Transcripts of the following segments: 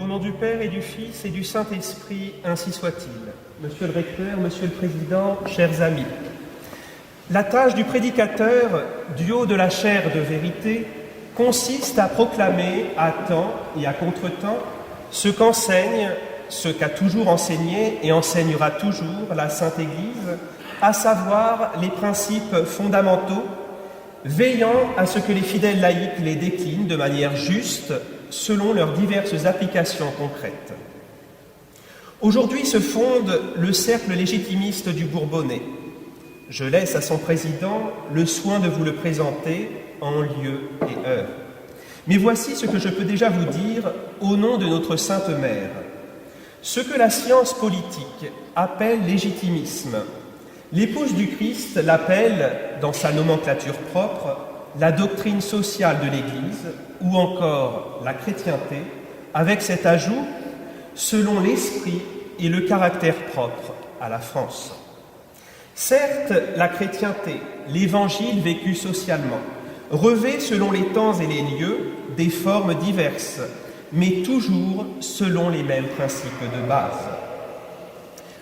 nom du Père et du Fils et du Saint-Esprit, ainsi soit-il. Monsieur le recteur, monsieur le président, chers amis, la tâche du prédicateur, du haut de la chaire de vérité, consiste à proclamer à temps et à contretemps ce qu'enseigne, ce qu'a toujours enseigné et enseignera toujours la Sainte Église, à savoir les principes fondamentaux, veillant à ce que les fidèles laïcs les déclinent de manière juste selon leurs diverses applications concrètes. Aujourd'hui se fonde le cercle légitimiste du Bourbonnais. Je laisse à son président le soin de vous le présenter en lieu et heure. Mais voici ce que je peux déjà vous dire au nom de notre Sainte Mère. Ce que la science politique appelle légitimisme, l'épouse du Christ l'appelle, dans sa nomenclature propre, la doctrine sociale de l'Église ou encore la chrétienté, avec cet ajout, selon l'esprit et le caractère propre à la France. Certes, la chrétienté, l'Évangile vécu socialement, revêt selon les temps et les lieux des formes diverses, mais toujours selon les mêmes principes de base.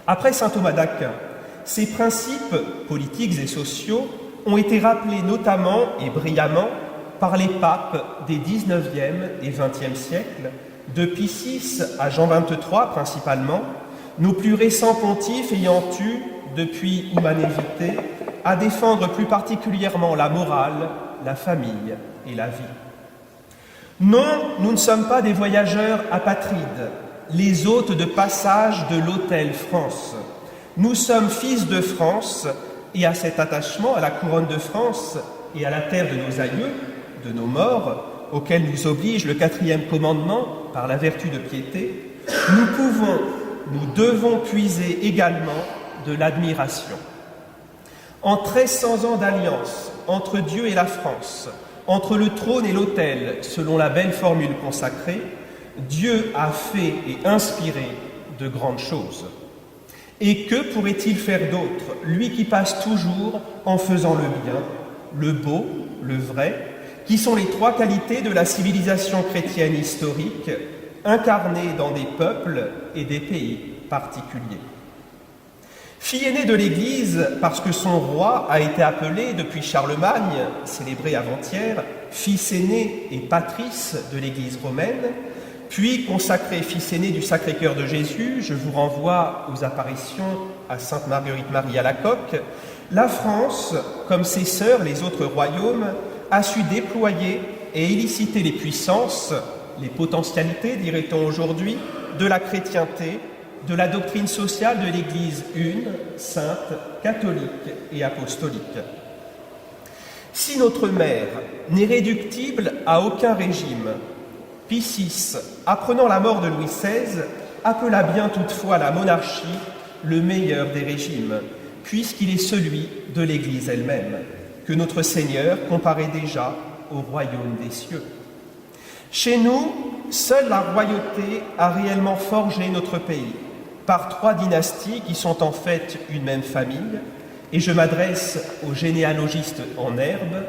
Après saint Thomas d'Aquin, ces principes politiques et sociaux ont été rappelés notamment et brillamment par les papes des XIXe et XXe siècles, de Pie VI à Jean XXIII principalement, nos plus récents pontifes ayant eu, depuis Humanevitae, à défendre plus particulièrement la morale, la famille et la vie. Non, nous ne sommes pas des voyageurs apatrides, les hôtes de passage de l'hôtel France. Nous sommes fils de France, et à cet attachement à la couronne de France et à la terre de nos aïeux, de nos morts, auxquels nous oblige le 4e commandement par la vertu de piété, nous devons puiser également de l'admiration. En 1300 ans d'alliance entre Dieu et la France, entre le trône et l'autel, selon la belle formule consacrée, Dieu a fait et inspiré de grandes choses. Et que pourrait-il faire d'autre, lui qui passe toujours en faisant le bien, le beau, le vrai, qui sont les trois qualités de la civilisation chrétienne historique, incarnées dans des peuples et des pays particuliers. Fille aînée de l'Église, parce que son roi a été appelé depuis Charlemagne, célébré avant-hier, fils aîné et patrice de l'Église romaine, puis consacré fils aîné du Sacré-Cœur de Jésus, je vous renvoie aux apparitions à Sainte Marguerite-Marie Alacoque, la France, comme ses sœurs, les autres royaumes, a su déployer et éliciter les puissances, les potentialités, dirait-on aujourd'hui, de la chrétienté, de la doctrine sociale de l'Église une, sainte, catholique et apostolique. Si notre mère n'est réductible à aucun régime, Pie VI, apprenant la mort de Louis XVI, appela bien toutefois la monarchie le meilleur des régimes, puisqu'il est celui de l'Église elle-même, que notre Seigneur comparait déjà au royaume des cieux. Chez nous, seule la royauté a réellement forgé notre pays, par 3 dynasties qui sont en fait une même famille, et je m'adresse aux généalogistes en herbe,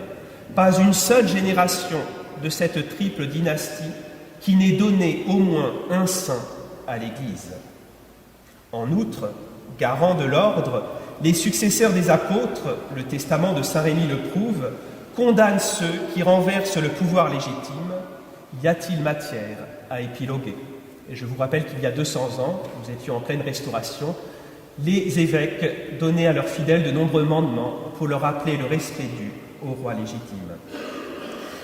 pas une seule génération de cette triple dynastie qui n'ait donné au moins un saint à l'Église. En outre, garant de l'ordre, les successeurs des apôtres, le testament de saint Rémy le prouve, condamnent ceux qui renversent le pouvoir légitime. Y a-t-il matière à épiloguer? Et je vous rappelle qu'il y a 200 ans, nous étions en pleine restauration, les évêques donnaient à leurs fidèles de nombreux mandements pour leur rappeler le respect dû au roi légitime.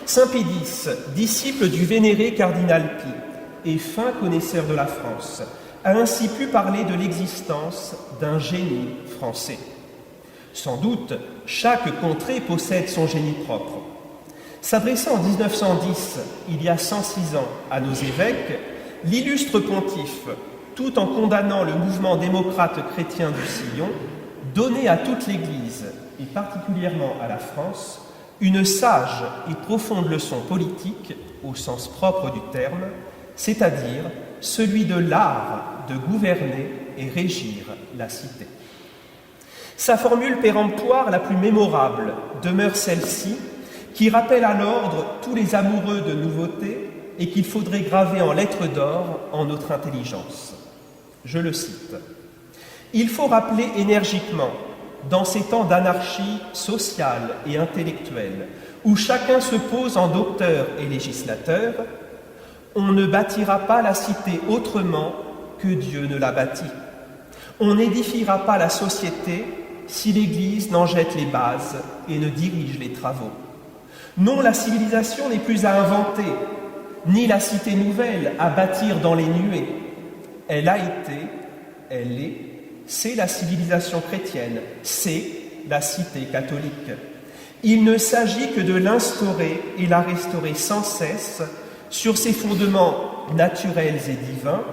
Saint Pie X, disciple du vénéré cardinal Pie et fin connaisseur de la France, a ainsi pu parler de l'existence d'un génie français. Sans doute, chaque contrée possède son génie propre. S'adressant en 1910, il y a 106 ans, à nos évêques, l'illustre pontife, tout en condamnant le mouvement démocrate chrétien du Sillon, donnait à toute l'Église, et particulièrement à la France, une sage et profonde leçon politique, au sens propre du terme, c'est-à-dire celui de l'art de gouverner et régir la cité. Sa formule péremptoire la plus mémorable demeure celle-ci, qui rappelle à l'ordre tous les amoureux de nouveautés et qu'il faudrait graver en lettres d'or en notre intelligence. Je le cite. « Il faut rappeler énergiquement, dans ces temps d'anarchie sociale et intellectuelle, où chacun se pose en docteur et législateur, on ne bâtira pas la cité autrement que Dieu ne l'a bâtie. On n'édifiera pas la société si l'Église n'en jette les bases et ne dirige les travaux. Non, la civilisation n'est plus à inventer, ni la cité nouvelle à bâtir dans les nuées. Elle a été, elle est, c'est la civilisation chrétienne, c'est la cité catholique. Il ne s'agit que de l'instaurer et la restaurer sans cesse sur ses fondements naturels et divins,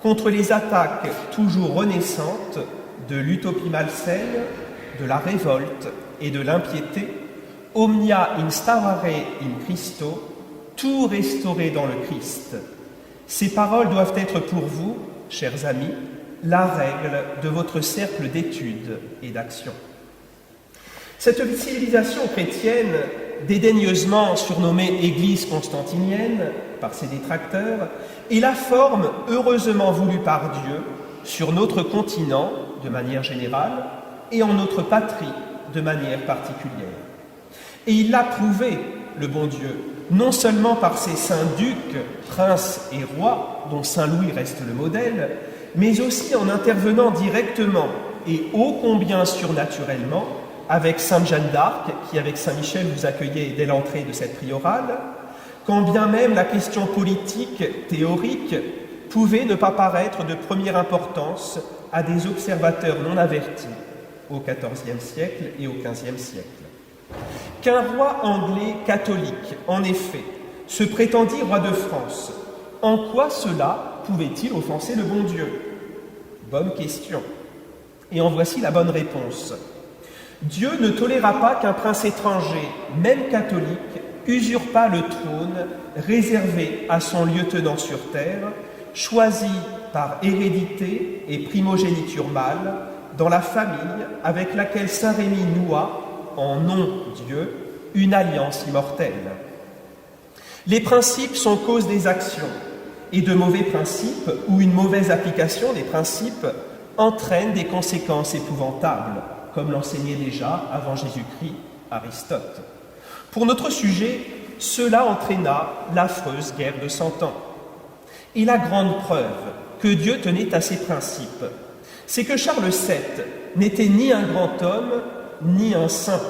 contre les attaques toujours renaissantes de l'utopie malsaine, de la révolte et de l'impiété, omnia instaurare in Christo, tout restauré dans le Christ. Ces paroles doivent être pour vous, chers amis, la règle de votre cercle d'études et d'action. Cette civilisation chrétienne, dédaigneusement surnommée Église constantinienne par ses détracteurs, est la forme heureusement voulue par Dieu sur notre continent de manière générale et en notre patrie de manière particulière. Et il l'a prouvé, le bon Dieu, non seulement par ses saints ducs, princes et rois, dont Saint Louis reste le modèle, mais aussi en intervenant directement et ô combien surnaturellement avec Sainte Jeanne d'Arc, qui avec Saint Michel vous accueillait dès l'entrée de cette priorale, quand bien même la question politique, théorique, pouvait ne pas paraître de première importance à des observateurs non avertis au XIVe siècle et au XVe siècle. Qu'un roi anglais catholique, en effet, se prétendit roi de France, en quoi cela pouvait-il offenser le bon Dieu? Bonne question. Et en voici la bonne réponse. Dieu ne toléra pas qu'un prince étranger, même catholique, usurpât le trône réservé à son lieutenant sur terre, choisi par hérédité et primogéniture mâle, dans la famille avec laquelle Saint Rémy noua, en non-Dieu, une alliance immortelle. Les principes sont cause des actions, et de mauvais principes ou une mauvaise application des principes entraînent des conséquences épouvantables, comme l'enseignait déjà avant Jésus-Christ Aristote. Pour notre sujet, cela entraîna l'affreuse guerre de 100 ans. Et la grande preuve que Dieu tenait à ses principes, c'est que Charles VII n'était ni un grand homme, ni un saint.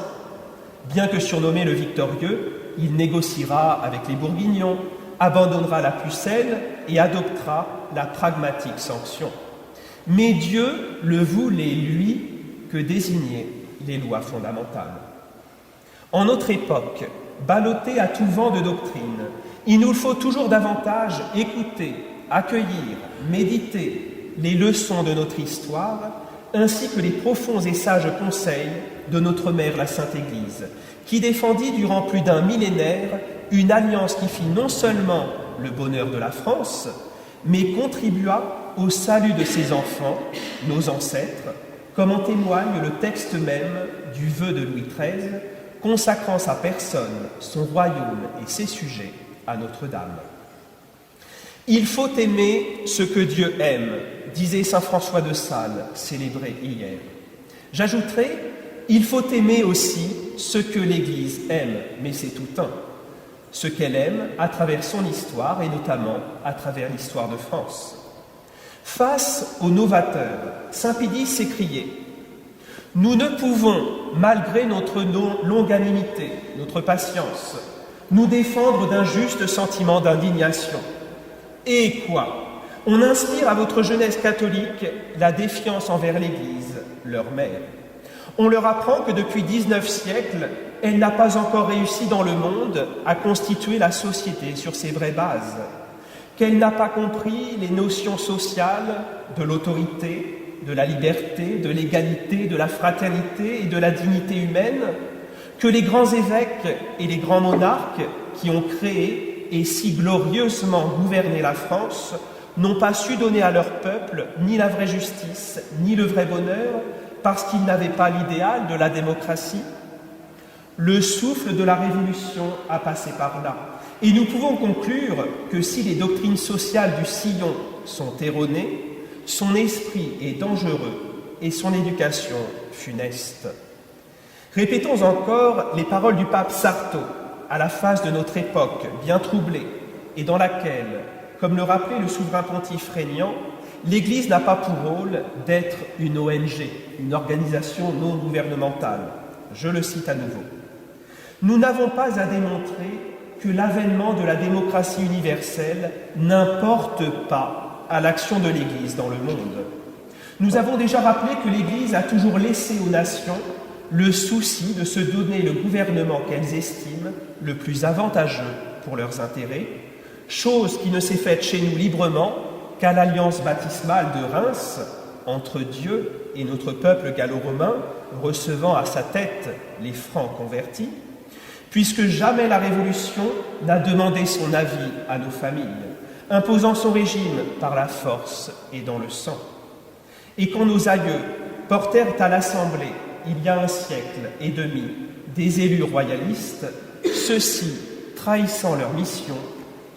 Bien que surnommé le victorieux, il négociera avec les Bourguignons, abandonnera la pucelle et adoptera la pragmatique sanction. Mais Dieu le voulait, lui, que désignaient les lois fondamentales. En notre époque, ballottée à tout vent de doctrine, il nous faut toujours davantage écouter, accueillir, méditer les leçons de notre histoire, ainsi que les profonds et sages conseils de notre mère la Sainte Église, qui défendit durant plus d'un millénaire une alliance qui fit non seulement le bonheur de la France, mais contribua au salut de ses enfants, nos ancêtres, comme en témoigne le texte même du vœu de Louis XIII, consacrant sa personne, son royaume et ses sujets à Notre-Dame. Il faut aimer ce que Dieu aime, disait saint François de Sales, célébré hier. J'ajouterai, il faut aimer aussi ce que l'Église aime, mais c'est tout un, ce qu'elle aime à travers son histoire et notamment à travers l'histoire de France. Face aux novateurs, saint Pédis s'écriait « Nous ne pouvons, malgré notre longanimité, notre patience, nous défendre d'un juste sentiment d'indignation. Et quoi? On inspire à votre jeunesse catholique la défiance envers l'Église, leur mère. On leur apprend que depuis 19 siècles, elle n'a pas encore réussi dans le monde à constituer la société sur ses vraies bases, qu'elle n'a pas compris les notions sociales de l'autorité, de la liberté, de l'égalité, de la fraternité et de la dignité humaine, que les grands évêques et les grands monarques qui ont créé et si glorieusement gouverné la France n'ont pas su donner à leur peuple ni la vraie justice, ni le vrai bonheur, parce qu'ils n'avaient pas l'idéal de la démocratie. Le souffle de la Révolution a passé par là, Et nous pouvons conclure que si les doctrines sociales du sillon sont erronées, son esprit est dangereux et son éducation funeste. Répétons encore les paroles du pape Sarto, à la face de notre époque bien troublée, et dans laquelle, comme le rappelait le souverain pontife régnant, l'Église n'a pas pour rôle d'être une ONG, une organisation non gouvernementale. Je le cite à nouveau. Nous n'avons pas à démontrer que l'avènement de la démocratie universelle n'importe pas à l'action de l'Église dans le monde. Nous avons déjà rappelé que l'Église a toujours laissé aux nations le souci de se donner le gouvernement qu'elles estiment le plus avantageux pour leurs intérêts, chose qui ne s'est faite chez nous librement qu'à l'alliance baptismale de Reims entre Dieu et notre peuple gallo-romain, recevant à sa tête les Francs convertis, puisque jamais la Révolution n'a demandé son avis à nos familles, imposant son régime par la force et dans le sang. Et quand nos aïeux portèrent à l'Assemblée, il y a un siècle et demi, des élus royalistes, ceux-ci, trahissant leur mission,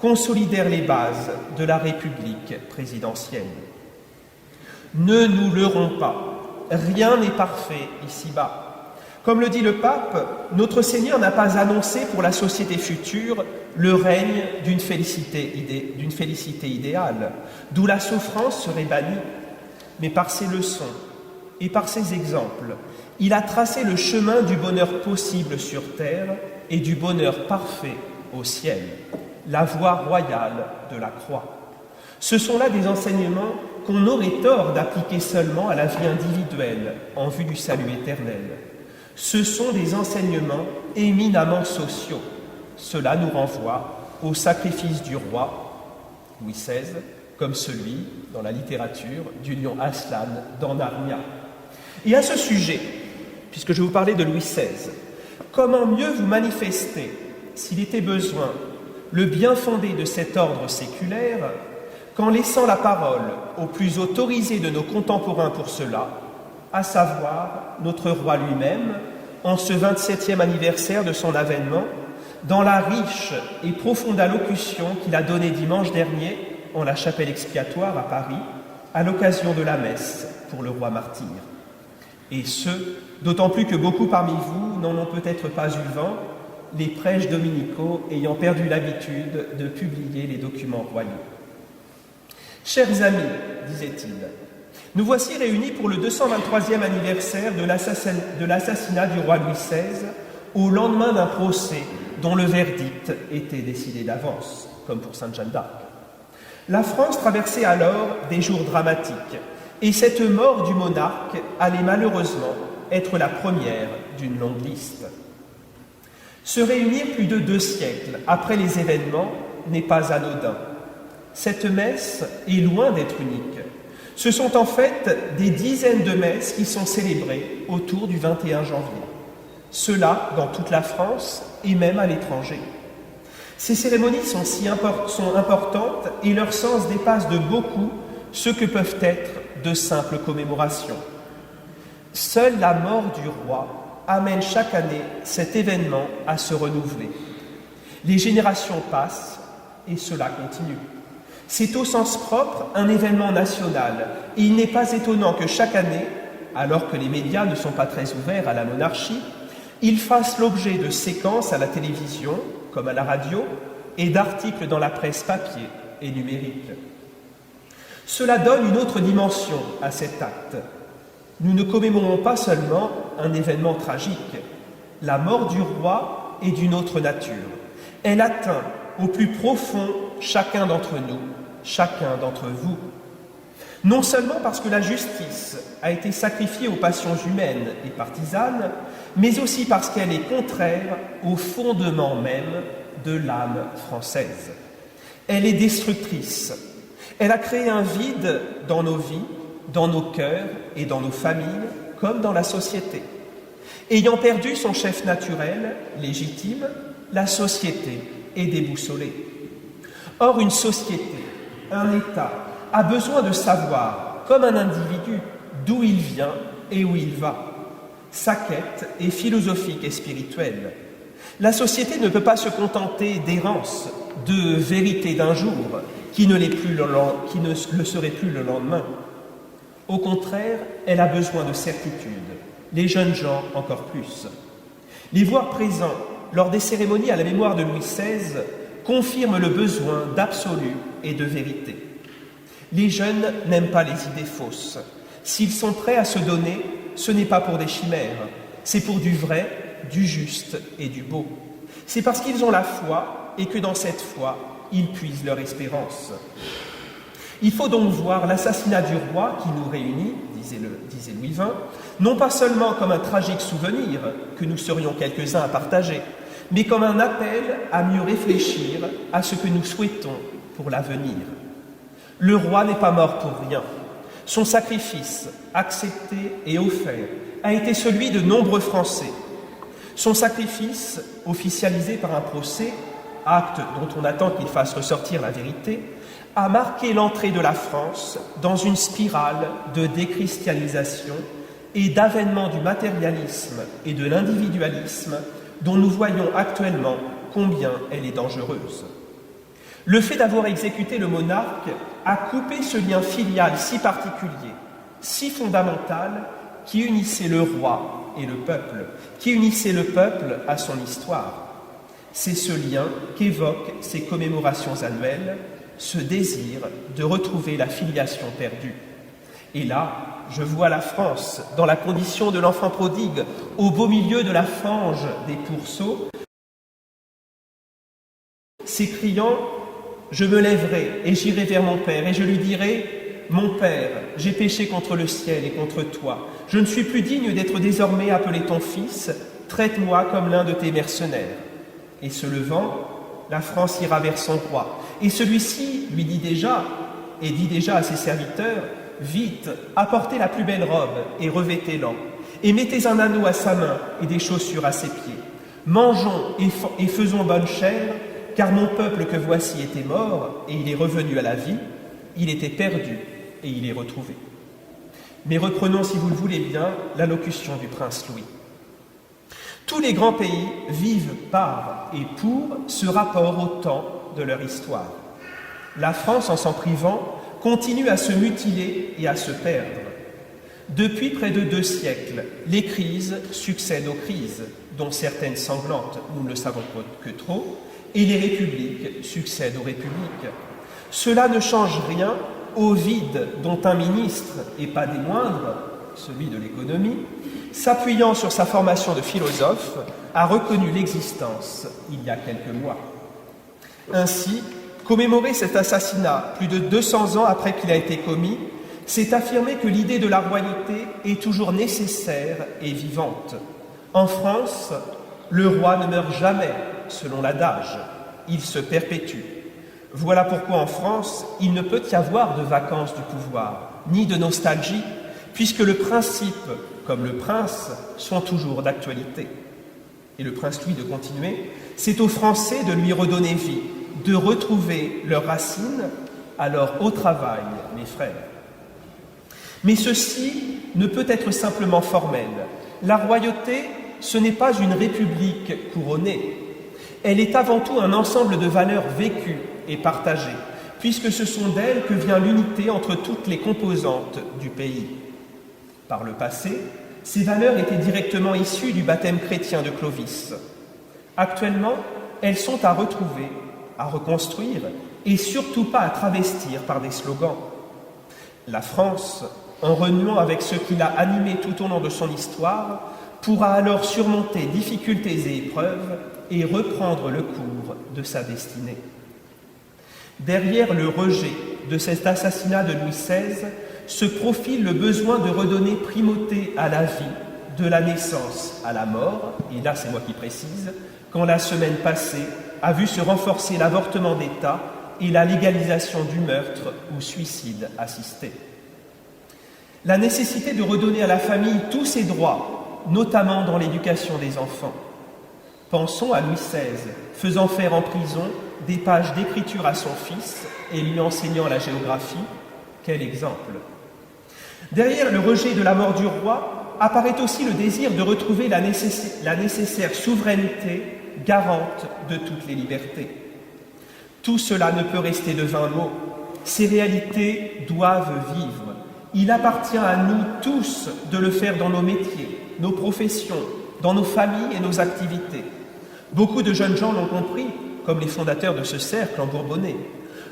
consolidèrent les bases de la République présidentielle. Ne nous leurrons pas, rien n'est parfait ici-bas. Comme le dit le pape, notre Seigneur n'a pas annoncé pour la société future le règne d'une félicité idéale, d'où la souffrance serait bannie, mais par ses leçons et par ses exemples, il a tracé le chemin du bonheur possible sur terre et du bonheur parfait au ciel, la voie royale de la croix. Ce sont là des enseignements qu'on aurait tort d'appliquer seulement à la vie individuelle en vue du salut éternel. Ce sont des enseignements éminemment sociaux. Cela nous renvoie au sacrifice du roi Louis XVI, comme celui, dans la littérature, du lion Aslan dans Narnia. Et à ce sujet, puisque je vous parlais de Louis XVI, comment mieux vous manifester, s'il était besoin, le bien fondé de cet ordre séculaire, qu'en laissant la parole aux plus autorisés de nos contemporains pour cela, à savoir notre roi lui-même, en ce 27e anniversaire de son avènement, dans la riche et profonde allocution qu'il a donnée dimanche dernier en la chapelle expiatoire à Paris, à l'occasion de la messe pour le roi martyr. Et ce, d'autant plus que beaucoup parmi vous n'en ont peut-être pas eu vent, les prêches dominicaux ayant perdu l'habitude de publier les documents royaux. Chers amis, disait-il, nous voici réunis pour le 223e anniversaire de l'assassinat du roi Louis XVI, au lendemain d'un procès dont le verdict était décidé d'avance, comme pour Sainte Jeanne d'Arc. La France traversait alors des jours dramatiques, et cette mort du monarque allait malheureusement être la première d'une longue liste. Se réunir plus de 2 siècles après les événements n'est pas anodin. Cette messe est loin d'être unique. Ce sont en fait des dizaines de messes qui sont célébrées autour du 21 janvier. Cela dans toute la France et même à l'étranger. Ces cérémonies sont importantes et leur sens dépasse de beaucoup ce que peuvent être de simples commémorations. Seule la mort du roi amène chaque année cet événement à se renouveler. Les générations passent et cela continue. C'est au sens propre un événement national et il n'est pas étonnant que chaque année, alors que les médias ne sont pas très ouverts à la monarchie, ils fassent l'objet de séquences à la télévision, comme à la radio, et d'articles dans la presse papier et numérique. Cela donne une autre dimension à cet acte. Nous ne commémorons pas seulement un événement tragique. La mort du roi est d'une autre nature. Elle atteint au plus profond chacun d'entre nous, chacun d'entre vous. Non seulement parce que la justice a été sacrifiée aux passions humaines et partisanes, mais aussi parce qu'elle est contraire au fondement même de l'âme française. Elle est destructrice. Elle a créé un vide dans nos vies, dans nos cœurs et dans nos familles, comme dans la société. Ayant perdu son chef naturel, légitime, la société est déboussolée. Or, une société, un État, a besoin de savoir, comme un individu, d'où il vient et où il va. Sa quête est philosophique et spirituelle. La société ne peut pas se contenter d'errance, de vérité d'un jour, qui ne le serait plus le lendemain. Au contraire, elle a besoin de certitude, les jeunes gens encore plus. Les voir présents lors des cérémonies à la mémoire de Louis XVI confirment le besoin d'absolu et de vérité. Les jeunes n'aiment pas les idées fausses. S'ils sont prêts à se donner, ce n'est pas pour des chimères, c'est pour du vrai, du juste et du beau. C'est parce qu'ils ont la foi et que dans cette foi, ils puisent leur espérance. Il faut donc voir l'assassinat du roi qui nous réunit, disait Louis XX, non pas seulement comme un tragique souvenir que nous serions quelques-uns à partager, mais comme un appel à mieux réfléchir à ce que nous souhaitons pour l'avenir. Le roi n'est pas mort pour rien. Son sacrifice, accepté et offert, a été celui de nombreux Français. Son sacrifice, officialisé par un procès, acte dont on attend qu'il fasse ressortir la vérité, a marqué l'entrée de la France dans une spirale de déchristianisation et d'avènement du matérialisme et de l'individualisme dont nous voyons actuellement combien elle est dangereuse. Le fait d'avoir exécuté le monarque a coupé ce lien filial si particulier, si fondamental, qui unissait le roi et le peuple, qui unissait le peuple à son histoire. C'est ce lien qu'évoquent ces commémorations annuelles, ce désir de retrouver la filiation perdue. Et là, je vois la France, dans la condition de l'enfant prodigue, au beau milieu de la fange des pourceaux, s'écriant « Je me lèverai et j'irai vers mon Père, et je lui dirai « Mon Père, j'ai péché contre le ciel et contre toi. Je ne suis plus digne d'être désormais appelé ton fils. Traite-moi comme l'un de tes mercenaires. » Et se levant, la France ira vers son roi. Et celui-ci lui dit déjà à ses serviteurs, « Vite, apportez la plus belle robe et revêtez-l'en, et mettez un anneau à sa main et des chaussures à ses pieds. Mangeons et faisons bonne chère, car mon peuple que voici était mort, et il est revenu à la vie, il était perdu, et il est retrouvé. » Mais reprenons, si vous le voulez bien, l'allocution du prince Louis. Tous les grands pays vivent par et pour ce rapport au temps de leur histoire. La France, en s'en privant, continue à se mutiler et à se perdre. Depuis près de 2 siècles, les crises succèdent aux crises, dont certaines sanglantes, nous ne le savons que trop, et les républiques succèdent aux républiques. Cela ne change rien au vide dont un ministre, et pas des moindres, celui de l'économie, s'appuyant sur sa formation de philosophe, a reconnu l'existence il y a quelques mois. Ainsi, commémorer cet assassinat plus de 200 ans après qu'il a été commis, c'est affirmer que l'idée de la royauté est toujours nécessaire et vivante. En France, le roi ne meurt jamais, selon l'adage, il se perpétue. Voilà pourquoi en France, il ne peut y avoir de vacances du pouvoir, ni de nostalgie, puisque le principe, comme le prince, sont toujours d'actualité. Et le prince Louis de continuer, c'est aux Français de lui redonner vie, de retrouver leurs racines, alors au travail, mes frères. Mais ceci ne peut être simplement formel. La royauté, ce n'est pas une république couronnée. Elle est avant tout un ensemble de valeurs vécues et partagées, puisque ce sont d'elles que vient l'unité entre toutes les composantes du pays. Par le passé, ces valeurs étaient directement issues du baptême chrétien de Clovis. Actuellement, elles sont à retrouver, à reconstruire et surtout pas à travestir par des slogans. La France, en renouant avec ce qui l'a animé tout au long de son histoire, pourra alors surmonter difficultés et épreuves et reprendre le cours de sa destinée. Derrière le rejet de cet assassinat de Louis XVI se profile le besoin de redonner primauté à la vie, de la naissance à la mort, et là c'est moi qui précise, quand la semaine passée a vu se renforcer l'avortement d'État et la légalisation du meurtre ou suicide assisté. La nécessité de redonner à la famille tous ses droits, notamment dans l'éducation des enfants. Pensons à Louis XVI, faisant faire en prison des pages d'écriture à son fils et lui enseignant la géographie. Quel exemple! Derrière le rejet de la mort du roi apparaît aussi le désir de retrouver la nécessaire souveraineté garante de toutes les libertés. Tout cela ne peut rester de vains mots. Ces réalités doivent vivre. Il appartient à nous tous de le faire dans nos métiers, nos professions, dans nos familles et nos activités. Beaucoup de jeunes gens l'ont compris, comme les fondateurs de ce cercle en Bourbonnais.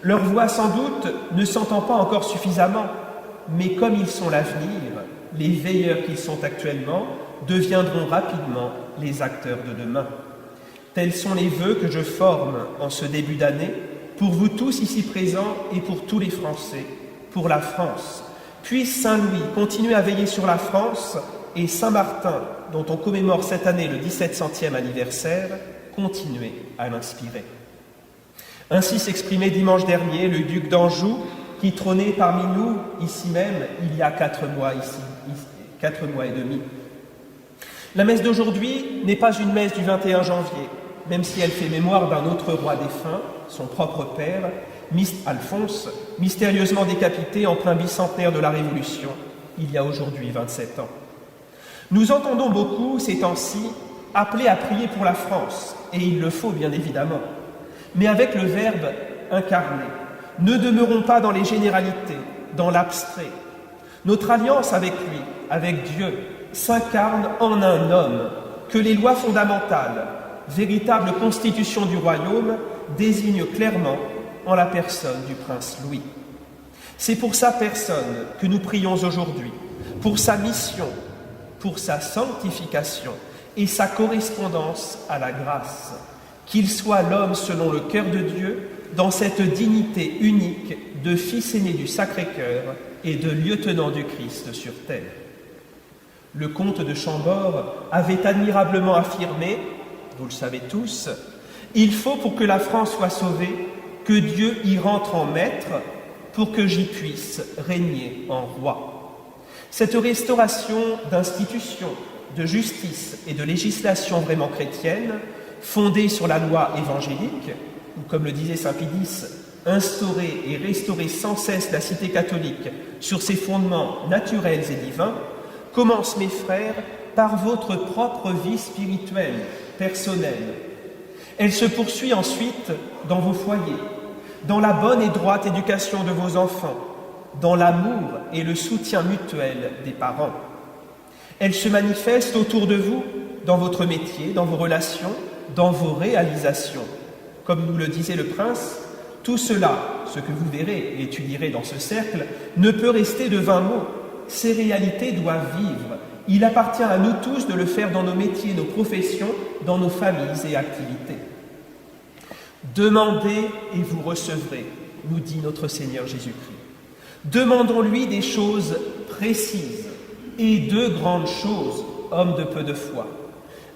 Leur voix, sans doute, ne s'entend pas encore suffisamment, mais comme ils sont l'avenir, les veilleurs qu'ils sont actuellement deviendront rapidement les acteurs de demain. Tels sont les vœux que je forme en ce début d'année pour vous tous ici présents et pour tous les Français, pour la France. Puisse Saint-Louis continuer à veiller sur la France et Saint-Martin, dont on commémore cette année le 1700e anniversaire, continuer à l'inspirer. Ainsi s'exprimait dimanche dernier le duc d'Anjou, qui trônait parmi nous, ici même, il y a 4 mois et demi. La messe d'aujourd'hui n'est pas une messe du 21 janvier, même si elle fait mémoire d'un autre roi défunt, son propre père, Alphonse, mystérieusement décapité en plein bicentenaire de la Révolution, il y a aujourd'hui 27 ans. Nous entendons beaucoup, ces temps-ci, appeler à prier pour la France, et il le faut bien évidemment, mais avec le Verbe incarné. Ne demeurons pas dans les généralités, dans l'abstrait. Notre alliance avec lui, avec Dieu, s'incarne en un homme que les lois fondamentales, véritable constitution du royaume, désignent clairement en la personne du prince Louis. C'est pour sa personne que nous prions aujourd'hui, pour sa mission, pour sa sanctification et sa correspondance à la grâce, qu'il soit l'homme selon le cœur de Dieu, dans cette dignité unique de fils aîné du Sacré-Cœur et de lieutenant du Christ sur terre. Le comte de Chambord avait admirablement affirmé, vous le savez tous, « Il faut pour que la France soit sauvée, que Dieu y rentre en maître, pour que j'y puisse régner en roi. » Cette restauration d'institutions, de justice et de législation vraiment chrétienne, fondée sur la loi évangélique, ou comme le disait saint Pie-X, instaurer et restaurer sans cesse la cité catholique sur ses fondements naturels et divins, commence, mes frères, par votre propre vie spirituelle, personnelle. Elle se poursuit ensuite dans vos foyers, dans la bonne et droite éducation de vos enfants, dans l'amour et le soutien mutuel des parents. Elle se manifeste autour de vous, dans votre métier, dans vos relations, dans vos réalisations. Comme nous le disait le prince, tout cela, ce que vous verrez et étudierez dans ce cercle, ne peut rester de vains mots. Ces réalités doivent vivre. Il appartient à nous tous de le faire dans nos métiers, nos professions, dans nos familles et activités. Demandez et vous recevrez, nous dit notre Seigneur Jésus-Christ. Demandons-lui des choses précises et de grandes choses, homme de peu de foi.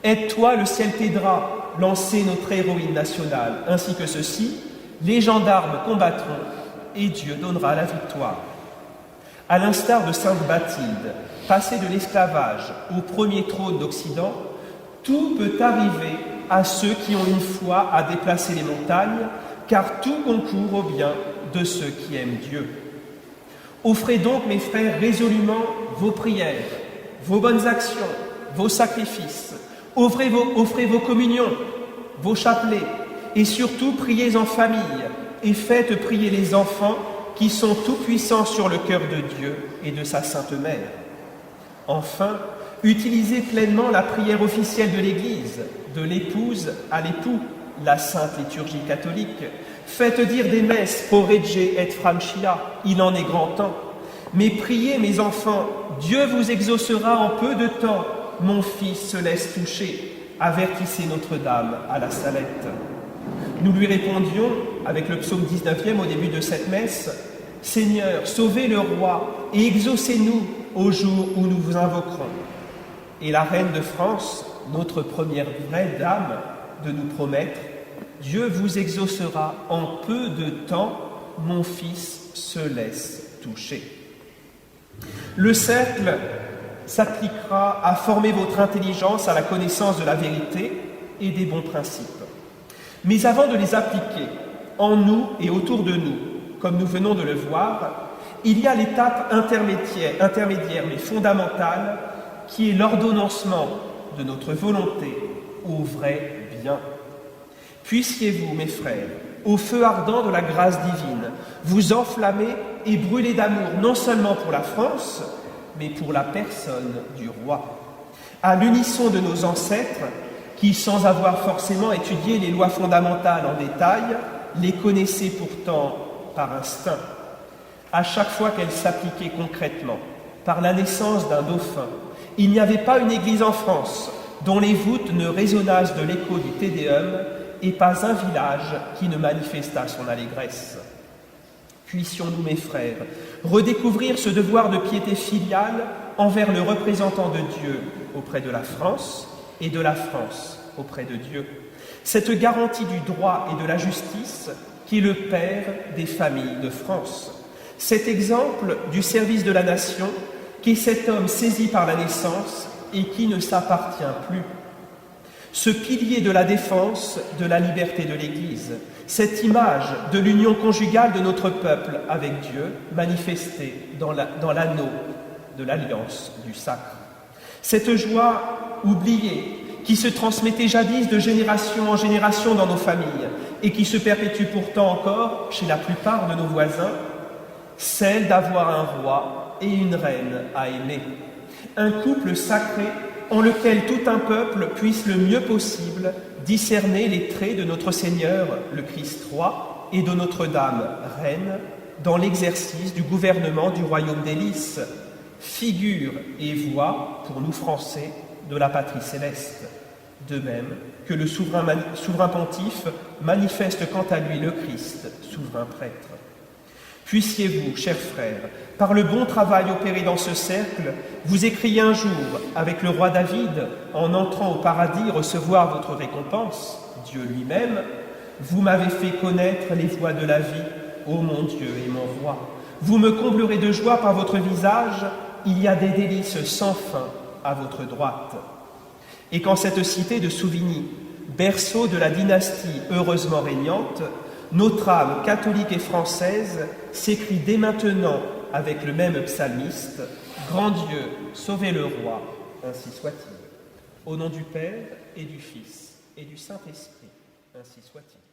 Aide-toi, le ciel t'aidera, lançait notre héroïne nationale. Ainsi que ceci, les gendarmes combattront et Dieu donnera la victoire. À l'instar de sainte Bathilde, passée de l'esclavage au premier trône d'Occident, tout peut arriver à ceux qui ont une foi à déplacer les montagnes, car tout concourt au bien de ceux qui aiment Dieu. Offrez donc, mes frères, résolument vos prières, vos bonnes actions, vos sacrifices. Offrez vos communions, vos chapelets, et surtout priez en famille, et faites prier les enfants qui sont tout-puissants sur le cœur de Dieu et de sa Sainte Mère. Enfin, utilisez pleinement la prière officielle de l'Église, de l'épouse à l'époux, la Sainte Liturgie catholique. Faites dire des messes pro rege et francia, il en est grand temps. Mais priez, mes enfants, Dieu vous exaucera en peu de temps. Mon fils se laisse toucher, avertissez Notre-Dame à la Salette. Nous lui répondions, avec le psaume 19e au début de cette messe, « Seigneur, sauvez le roi et exaucez-nous au jour où nous vous invoquerons. » Et la reine de France, notre première vraie dame, de nous promettre, « Dieu vous exaucera en peu de temps, mon fils se laisse toucher. » Le cercle s'appliquera à former votre intelligence à la connaissance de la vérité et des bons principes. Mais avant de les appliquer en nous et autour de nous, comme nous venons de le voir, il y a l'étape intermédiaire mais fondamentale qui est l'ordonnancement de notre volonté au vrai bien. Puissiez-vous, mes frères, au feu ardent de la grâce divine, vous enflammer et brûler d'amour non seulement pour la France, mais pour la personne du roi. À l'unisson de nos ancêtres, qui, sans avoir forcément étudié les lois fondamentales en détail, les connaissaient pourtant par instinct, à chaque fois qu'elles s'appliquaient concrètement, par la naissance d'un dauphin, il n'y avait pas une église en France dont les voûtes ne résonnassent de l'écho du Te Deum et pas un village qui ne manifestât son allégresse. Puissions-nous, mes frères, redécouvrir ce devoir de piété filiale envers le représentant de Dieu auprès de la France et de la France auprès de Dieu, cette garantie du droit et de la justice qui est le père des familles de France, cet exemple du service de la nation qui est cet homme saisi par la naissance et qui ne s'appartient plus, ce pilier de la défense de la liberté de l'Église, cette image de l'union conjugale de notre peuple avec Dieu manifestée dans l'anneau de l'alliance du sacre. Cette joie oubliée qui se transmettait jadis de génération en génération dans nos familles et qui se perpétue pourtant encore chez la plupart de nos voisins, celle d'avoir un roi et une reine à aimer. Un couple sacré en lequel tout un peuple puisse le mieux possible discerner les traits de notre Seigneur, le Christ roi, et de Notre-Dame, reine, dans l'exercice du gouvernement du royaume des Lys, figure et voix, pour nous Français, de la patrie céleste. De même que le souverain pontife manifeste quant à lui le Christ, souverain prêtre. Puissiez-vous, chers frères, par le bon travail opéré dans ce cercle, vous écriez un jour, avec le roi David, en entrant au paradis recevoir votre récompense, Dieu lui-même, vous m'avez fait connaître les voies de la vie, ô mon Dieu et mon roi. Vous me comblerez de joie par votre visage, il y a des délices sans fin à votre droite. Et quand cette cité de Souvigny, berceau de la dynastie heureusement régnante, notre âme catholique et française s'écrie dès maintenant avec le même psalmiste « Grand Dieu, sauvez le roi, ainsi soit-il ». Au nom du Père et du Fils et du Saint-Esprit, ainsi soit-il.